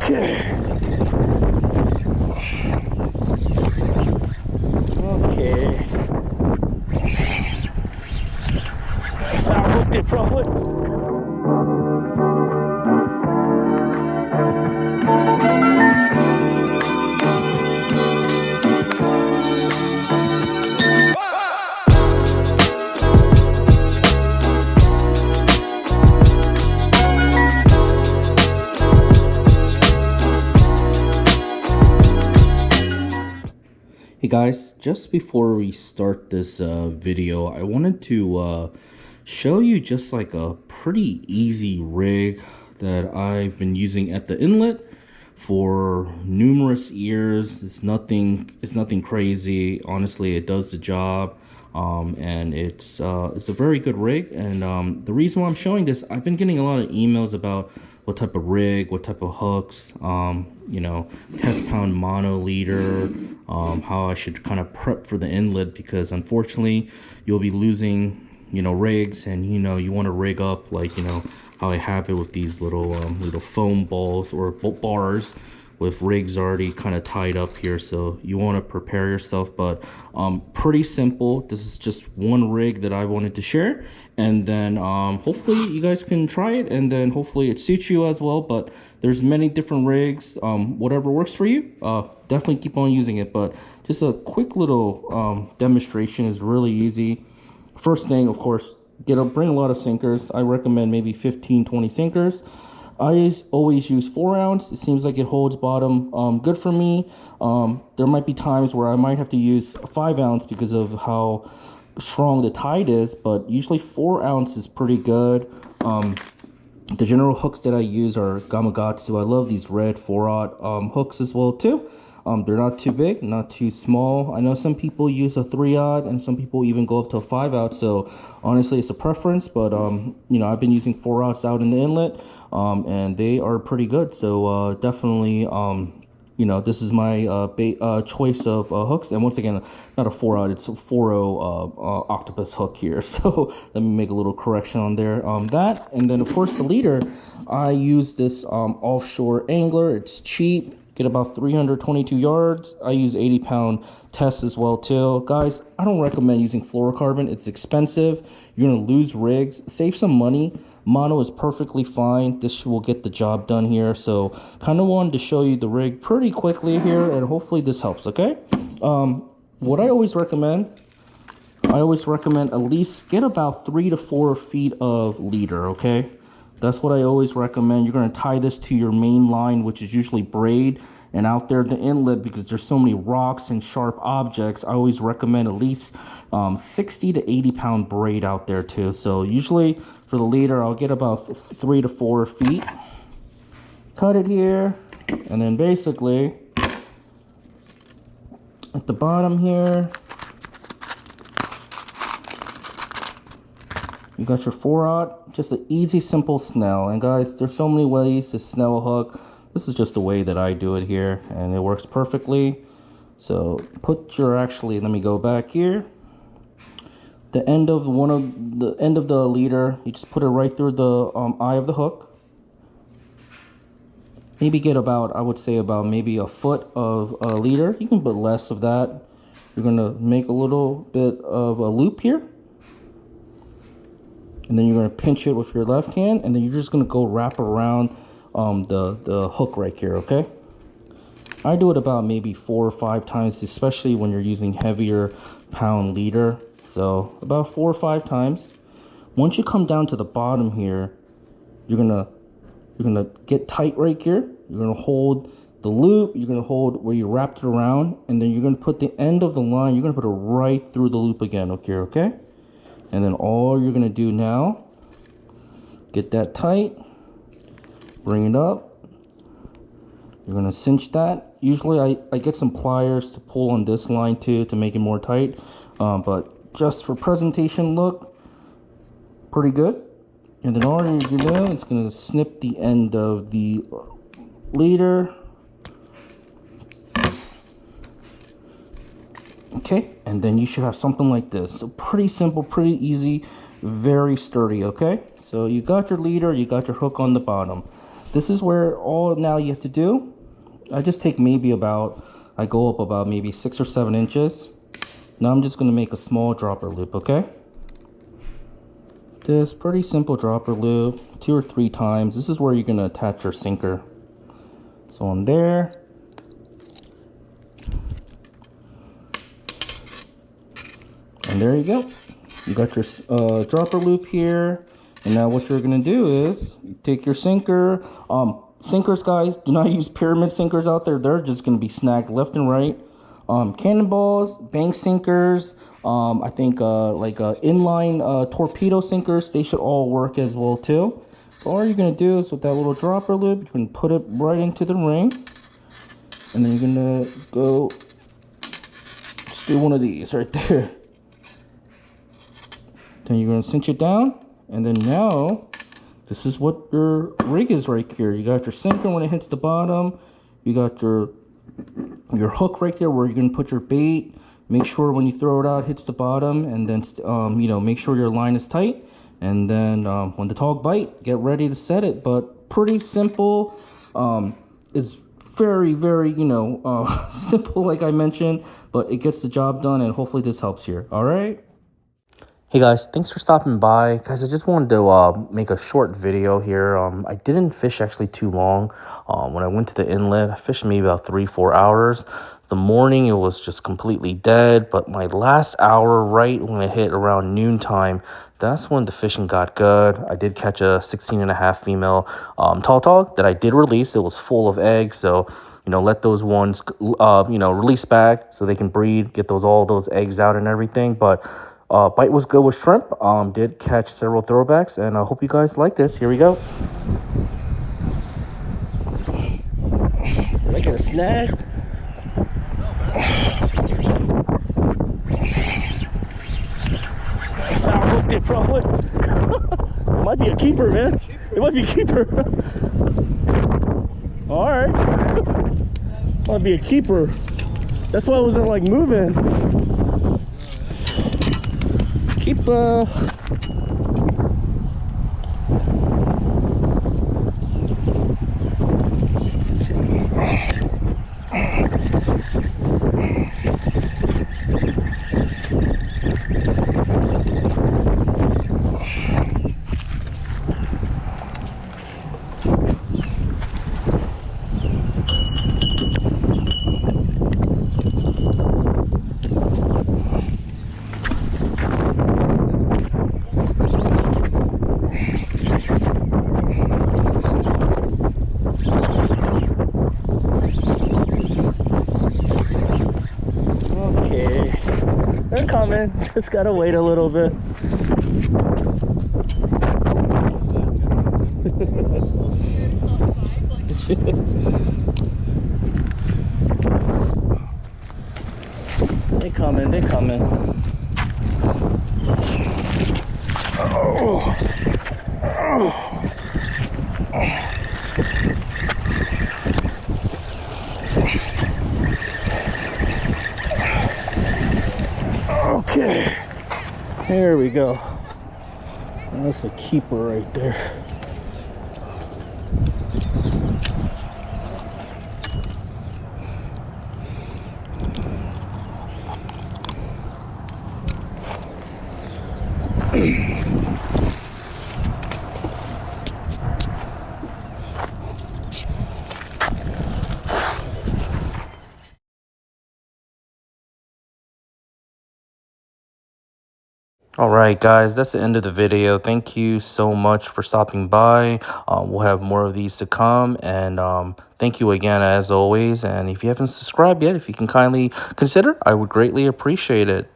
Okay. Okay. That's how I hooked it probably. Hey guys, just before we start this video, I wanted to show you just like a pretty easy rig that I've been using at the inlet for numerous years. It's nothing crazy. Honestly, it does the job, and it's a very good rig. And the reason why I'm showing this, I've been getting a lot of emails about what type of rig, what type of hooks, you know, test pound mono leader, how I should kind of prep for the inlet, because unfortunately you'll be losing, you know, rigs, and you know, you want to rig up like, you know, how I have it with these little little foam balls or bars with rigs already kind of tied up here. So you want to prepare yourself, but pretty simple. This is just one rig that I wanted to share, and then hopefully you guys can try it, and then hopefully it suits you as well. But there's many different rigs, whatever works for you, definitely keep on using it. But just a quick little demonstration is really easy. First thing, of course, bring a lot of sinkers. I recommend maybe 15-20 sinkers. I always use 4 ounce. It seems like it holds bottom good for me. There might be times where I might have to use 5 ounce because of how strong the tide is, but usually 4 ounce is pretty good. The general hooks that I use are Gamakatsu. I love these red 4/0 hooks as well too. They're not too big, not too small. I know some people use a 3/0, and some people even go up to a 5/0. So honestly, it's a preference. But you know, I've been using 4/0 out in the inlet, and they are pretty good. So definitely, you know, this is my choice of hooks. And once again, not a 4/0, it's a 4/0 octopus hook here. So let me make a little correction on there. That, and then of course the leader, I use this offshore angler. It's cheap. Get about 322 yards. I use 80-pound tests as well too. Guys, I don't recommend using fluorocarbon. It's expensive. You're gonna lose rigs. Save some money. Mono is perfectly fine. This will get the job done here. So kind of wanted to show you the rig pretty quickly here, and hopefully this helps, okay? What I always recommend at least get about 3 to 4 feet of leader, okay? That's what I always recommend. You're going to tie this to your main line, which is usually braid, and out there at the inlet, because there's so many rocks and sharp objects, I always recommend at least 60 to 80-pound braid out there too. So usually for the leader, I'll get about 3 to 4 feet. Cut it here, and then basically at the bottom here, you got your 4/0, just an easy, simple snell. And guys, there's so many ways to snell a hook. This is just the way that I do it here, and it works perfectly. So put your, actually, let me go back here. The end of the leader, you just put it right through the eye of the hook. Maybe get about, I would say about maybe a foot of leader. You can put less of that. You're gonna make a little bit of a loop here. And then you're going to pinch it with your left hand, and then you're just going to go wrap around the hook right here, okay? I do it about maybe 4 or 5 times, especially when you're using heavier pound leader. So about 4 or 5 times. Once you come down to the bottom here, you're gonna get tight right here. You're gonna hold the loop. You're gonna hold where you wrapped it around, and then you're gonna put the end of the line. You're gonna put it right through the loop again, okay? And then all you're gonna do now, get that tight, bring it up. You're gonna cinch that. Usually I get some pliers to pull on this line too to make it more tight. But just for presentation look, pretty good. And then all you're gonna do is gonna snip the end of the leader. Okay, and then you should have something like this. So pretty simple, pretty easy, very sturdy, okay? So you got your leader, you got your hook on the bottom. this is where all now you have to do. I just take maybe about, I go up about maybe 6 or 7 inches. Now I'm just going to make a small dropper loop, okay? This pretty simple dropper loop, 2 or 3 times. This is where you're going to attach your sinker. So on there. And there you go. You got your dropper loop here. And now what you're going to do is you take your sinker. Sinkers, guys, do not use pyramid sinkers out there. They're just going to be snagged left and right. Cannonballs, bank sinkers, I think like inline torpedo sinkers, they should all work as well too. So all you're going to do is with that little dropper loop, you can put it right into the ring. And then you're going to go, just do one of these right there. Then you're going to cinch it down. And then now, this is what your rig is right here. You got your sinker when it hits the bottom. You got your hook right there where you're going to put your bait. Make sure when you throw it out, it hits the bottom. And then, you know, make sure your line is tight. And then when the tautog bite, get ready to set it. But pretty simple. It's very, very, you know, simple like I mentioned. But it gets the job done. And hopefully this helps here. All right. Hey guys, thanks for stopping by. Guys, I just wanted to make a short video here. I didn't fish actually too long. When I went to the inlet, I fished maybe about 3-4 hours. The morning, it was just completely dead. But my last hour, right when it hit around noontime, that's when the fishing got good. I did catch a 16.5 female tautog that I did release. It was full of eggs, so you know, let those ones you know, release back so they can breed, get all those eggs out and everything. But bite was good with shrimp. Did catch several throwbacks, and I hope you guys like this. Here we go. Did I get a snag? I foul hooked it probably. It might be a keeper, man. It might be a keeper. All right. Might be a keeper. That's why I wasn't like moving. Keeper. They're coming, just gotta wait a little bit. They coming, they coming. Oh. Oh. Okay, there we go. That's a keeper right there. All right, guys, that's the end of the video. Thank you so much for stopping by. We'll have more of these to come. And thank you again, as always. And if you haven't subscribed yet, if you can kindly consider, I would greatly appreciate it.